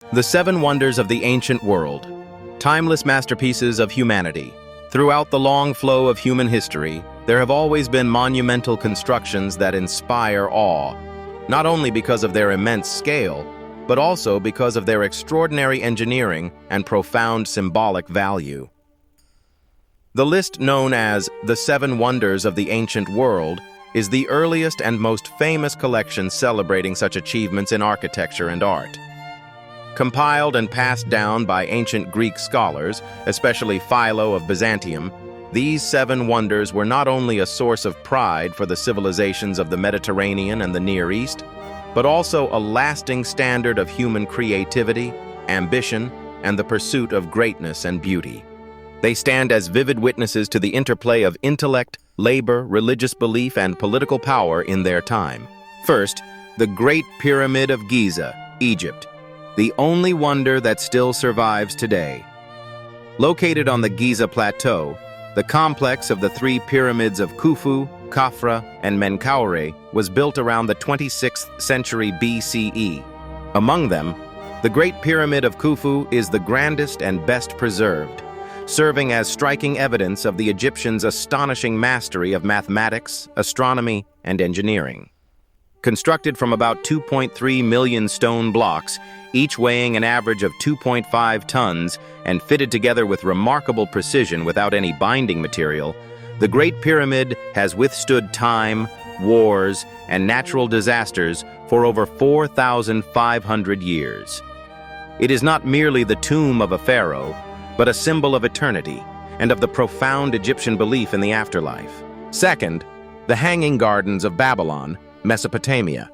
The Seven Wonders of the Ancient World, timeless masterpieces of humanity. Throughout the long flow of human history, there have always been monumental constructions that inspire awe, not only because of their immense scale, but also because of their extraordinary engineering and profound symbolic value. The list known as the Seven Wonders of the Ancient World is the earliest and most famous collection celebrating such achievements in architecture and art. Compiled and passed down by ancient Greek scholars, especially Philo of Byzantium, these seven wonders were not only a source of pride for the civilizations of the Mediterranean and the Near East, but also a lasting standard of human creativity, ambition, and the pursuit of greatness and beauty. They stand as vivid witnesses to the interplay of intellect, labor, religious belief, and political power in their time. First, the Great Pyramid of Giza, Egypt, the only wonder that still survives today. Located on the Giza Plateau, the complex of the three pyramids of Khufu, Khafra, and Menkaure was built around the 26th century BCE. Among them, the Great Pyramid of Khufu is the grandest and best preserved, serving as striking evidence of the Egyptians' astonishing mastery of mathematics, astronomy, and engineering. Constructed from about 2.3 million stone blocks, each weighing an average of 2.5 tons and fitted together with remarkable precision without any binding material, the Great Pyramid has withstood time, wars, and natural disasters for over 4,500 years. It is not merely the tomb of a pharaoh, but a symbol of eternity and of the profound Egyptian belief in the afterlife. Second, the Hanging Gardens of Babylon, Mesopotamia,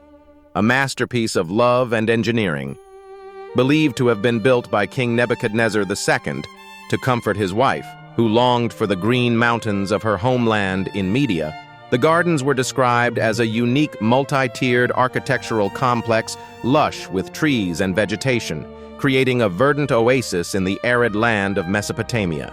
a masterpiece of love and engineering. Believed to have been built by King Nebuchadnezzar II to comfort his wife, who longed for the green mountains of her homeland in Media, the gardens were described as a unique multi-tiered architectural complex lush with trees and vegetation, creating a verdant oasis in the arid land of Mesopotamia.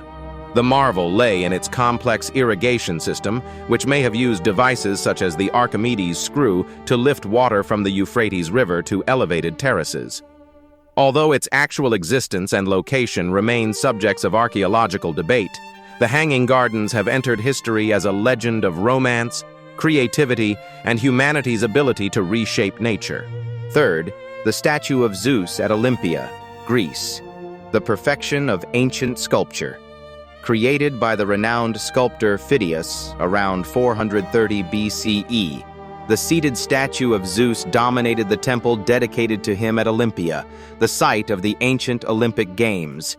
The marvel lay in its complex irrigation system, which may have used devices such as the Archimedes screw to lift water from the Euphrates River to elevated terraces. Although its actual existence and location remain subjects of archaeological debate, the Hanging Gardens have entered history as a legend of romance, creativity, and humanity's ability to reshape nature. Third, the statue of Zeus at Olympia, Greece, the perfection of ancient sculpture. Created by the renowned sculptor Phidias around 430 BCE, the seated statue of Zeus dominated the temple dedicated to him at Olympia, the site of the ancient Olympic Games.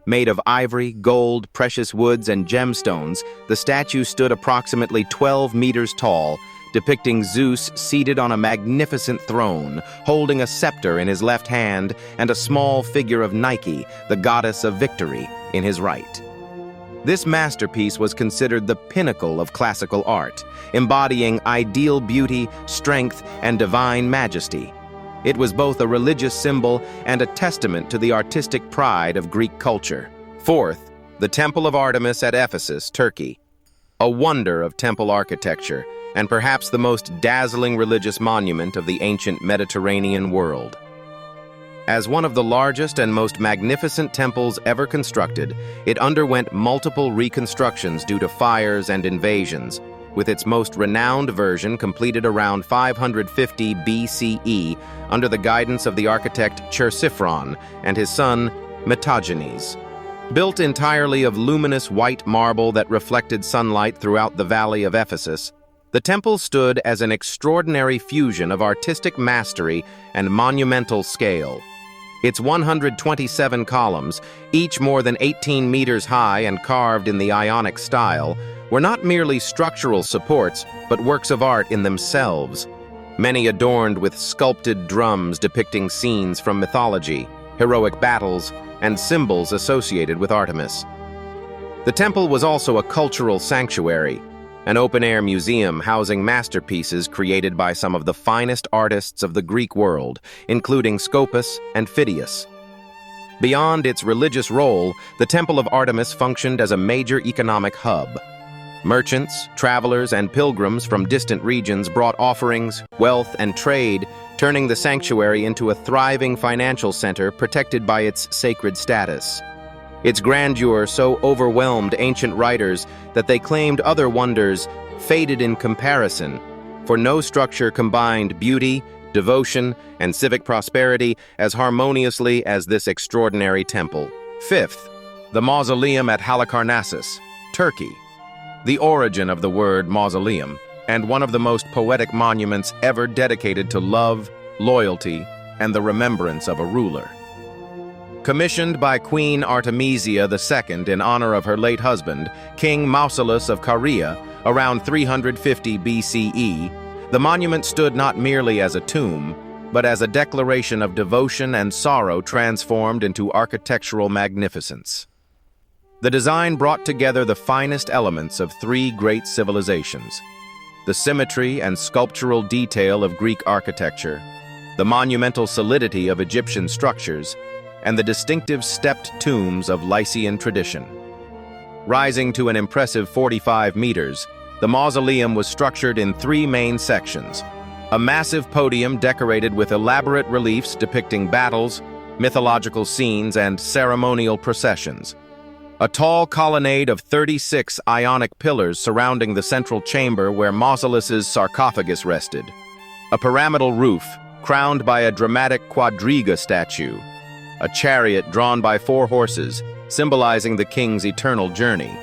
Made of ivory, gold, precious woods, and gemstones, the statue stood approximately 12 meters tall, depicting Zeus seated on a magnificent throne, holding a scepter in his left hand and a small figure of Nike, the goddess of victory, in his right. This masterpiece was considered the pinnacle of classical art, embodying ideal beauty, strength, and divine majesty. It was both a religious symbol and a testament to the artistic pride of Greek culture. Fourth, the Temple of Artemis at Ephesus, Turkey. A wonder of temple architecture, and perhaps the most dazzling religious monument of the ancient Mediterranean world. As one of the largest and most magnificent temples ever constructed, it underwent multiple reconstructions due to fires and invasions, with its most renowned version completed around 550 BCE under the guidance of the architect Chersiphron and his son Metagenes. Built entirely of luminous white marble that reflected sunlight throughout the valley of Ephesus, the temple stood as an extraordinary fusion of artistic mastery and monumental scale. Its 127 columns, each more than 18 meters high and carved in the Ionic style, were not merely structural supports, but works of art in themselves, many adorned with sculpted drums depicting scenes from mythology, heroic battles, and symbols associated with Artemis. The temple was also a cultural sanctuary, an open-air museum housing masterpieces created by some of the finest artists of the Greek world, including Scopas and Phidias. Beyond its religious role, the Temple of Artemis functioned as a major economic hub. Merchants, travelers, and pilgrims from distant regions brought offerings, wealth, and trade turning the sanctuary into a thriving financial center protected by its sacred status. Its grandeur so overwhelmed ancient writers that they claimed other wonders faded in comparison, for no structure combined beauty, devotion, and civic prosperity as harmoniously as this extraordinary temple. Fifth, the mausoleum at Halicarnassus, Turkey. The origin of the word mausoleum, and one of the most poetic monuments ever dedicated to love, loyalty, and the remembrance of a ruler. Commissioned by Queen Artemisia II in honor of her late husband, King Mausolus of Caria, around 350 BCE, the monument stood not merely as a tomb, but as a declaration of devotion and sorrow transformed into architectural magnificence. The design brought together the finest elements of three great civilizations: the symmetry and sculptural detail of Greek architecture, the monumental solidity of Egyptian structures, and the distinctive stepped tombs of Lycian tradition. Rising to an impressive 45 meters, the mausoleum was structured in three main sections: a massive podium decorated with elaborate reliefs depicting battles, mythological scenes, and ceremonial processions; a tall colonnade of 36 Ionic pillars surrounding the central chamber where Mausolus's sarcophagus rested; a pyramidal roof crowned by a dramatic quadriga statue; a chariot drawn by 4 horses, symbolizing the king's eternal journey.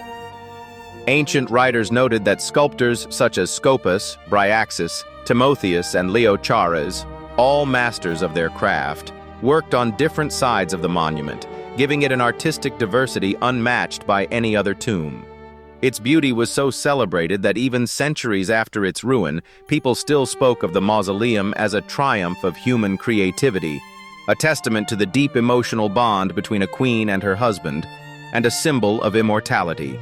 Ancient writers noted that sculptors such as Scopas, Bryaxis, Timotheus, and Leochares, all masters of their craft, worked on different sides of the monument, giving it an artistic diversity unmatched by any other tomb. Its beauty was so celebrated that even centuries after its ruin, people still spoke of the mausoleum as a triumph of human creativity, a testament to the deep emotional bond between a queen and her husband, and a symbol of immortality.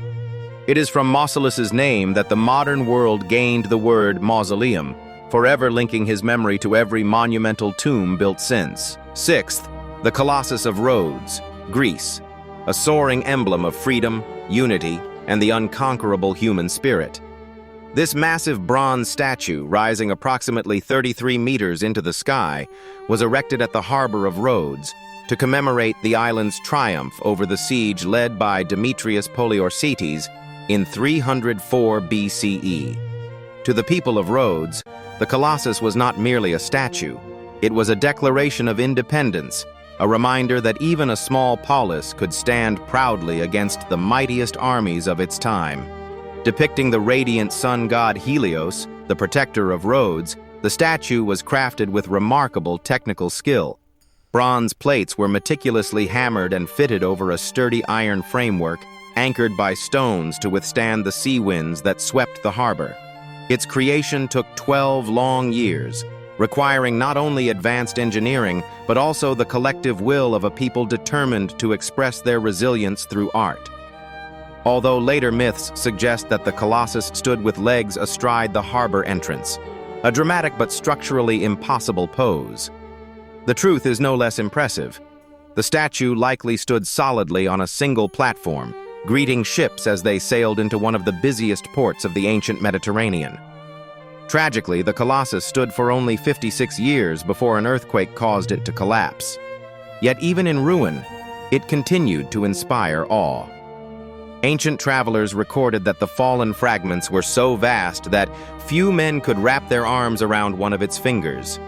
It is from Mausolus's name that the modern world gained the word mausoleum, forever linking his memory to every monumental tomb built since. Sixth, the Colossus of Rhodes, Greece, a soaring emblem of freedom, unity, and the unconquerable human spirit. This massive bronze statue, rising approximately 33 meters into the sky, was erected at the harbor of Rhodes to commemorate the island's triumph over the siege led by Demetrius Poliorcetes in 304 BCE. To the people of Rhodes, the Colossus was not merely a statue. It was a declaration of independence, a reminder that even a small polis could stand proudly against the mightiest armies of its time. Depicting the radiant sun god Helios, the protector of Rhodes, the statue was crafted with remarkable technical skill. Bronze plates were meticulously hammered and fitted over a sturdy iron framework, anchored by stones to withstand the sea winds that swept the harbor. Its creation took 12 long years, requiring not only advanced engineering, but also the collective will of a people determined to express their resilience through art. Although later myths suggest that the Colossus stood with legs astride the harbor entrance, a dramatic but structurally impossible pose. The truth is no less impressive. The statue likely stood solidly on a single platform, greeting ships as they sailed into one of the busiest ports of the ancient Mediterranean. Tragically, the Colossus stood for only 56 years before an earthquake caused it to collapse. Yet even in ruin, it continued to inspire awe. Ancient travelers recorded that the fallen fragments were so vast that few men could wrap their arms around one of its fingers.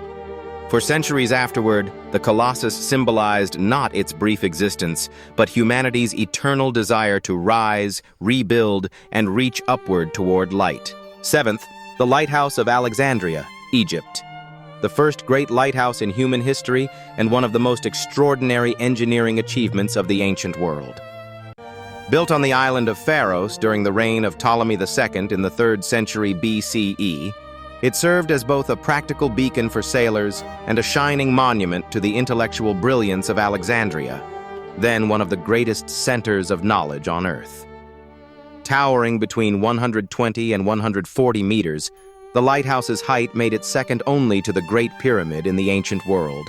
For centuries afterward, the Colossus symbolized not its brief existence, but humanity's eternal desire to rise, rebuild, and reach upward toward light. Seventh, the Lighthouse of Alexandria, Egypt. The first great lighthouse in human history and one of the most extraordinary engineering achievements of the ancient world. Built on the island of Pharos during the reign of Ptolemy II in the 3rd century BCE, it served as both a practical beacon for sailors and a shining monument to the intellectual brilliance of Alexandria, then one of the greatest centers of knowledge on Earth. Towering between 120 and 140 meters, the lighthouse's height made it second only to the Great Pyramid in the ancient world.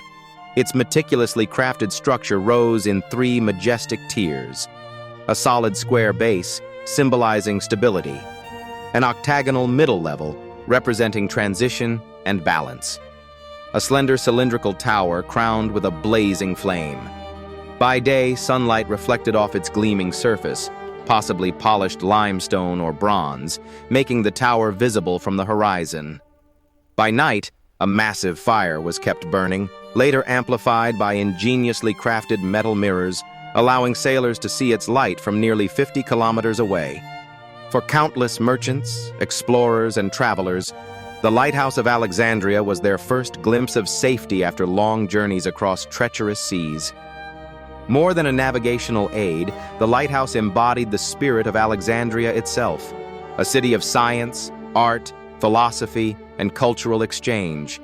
Its meticulously crafted structure rose in 3 majestic tiers: a solid square base symbolizing stability, an octagonal middle level representing transition and balance, a slender cylindrical tower crowned with a blazing flame. By day, sunlight reflected off its gleaming surface, possibly polished limestone or bronze, making the tower visible from the horizon. By night, a massive fire was kept burning, later amplified by ingeniously crafted metal mirrors, allowing sailors to see its light from nearly 50 kilometers away. For countless merchants, explorers, and travelers, the Lighthouse of Alexandria was their first glimpse of safety after long journeys across treacherous seas. More than a navigational aid, the lighthouse embodied the spirit of Alexandria itself, a city of science, art, philosophy, and cultural exchange.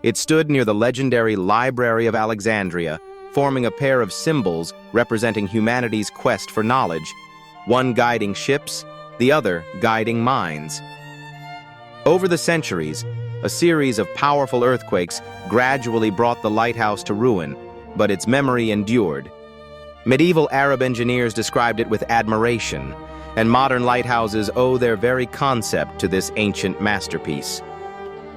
It stood near the legendary Library of Alexandria, forming a pair of symbols representing humanity's quest for knowledge, one guiding ships, the other guiding minds. Over the centuries, a series of powerful earthquakes gradually brought the lighthouse to ruin, but its memory endured. Medieval Arab engineers described it with admiration, and modern lighthouses owe their very concept to this ancient masterpiece.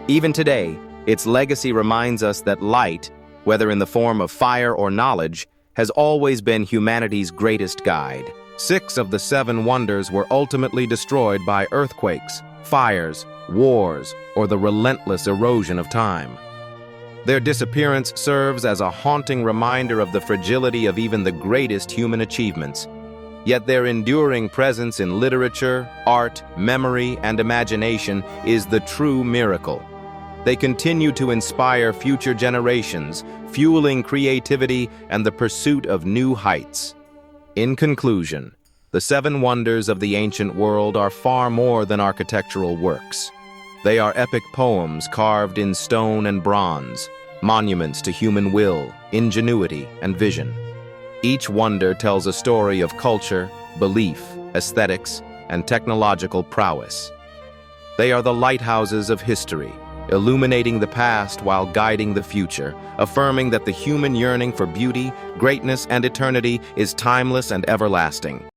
Even today, its legacy reminds us that light, whether in the form of fire or knowledge, has always been humanity's greatest guide. 6 of the 7 wonders were ultimately destroyed by earthquakes, fires, wars, or the relentless erosion of time. Their disappearance serves as a haunting reminder of the fragility of even the greatest human achievements. Yet their enduring presence in literature, art, memory, and imagination is the true miracle. They continue to inspire future generations, fueling creativity and the pursuit of new heights. In conclusion, the 7 wonders of the ancient world are far more than architectural works. They are epic poems carved in stone and bronze, monuments to human will, ingenuity, and vision. Each wonder tells a story of culture, belief, aesthetics, and technological prowess. They are the lighthouses of history, illuminating the past while guiding the future, affirming that the human yearning for beauty, greatness, and eternity is timeless and everlasting.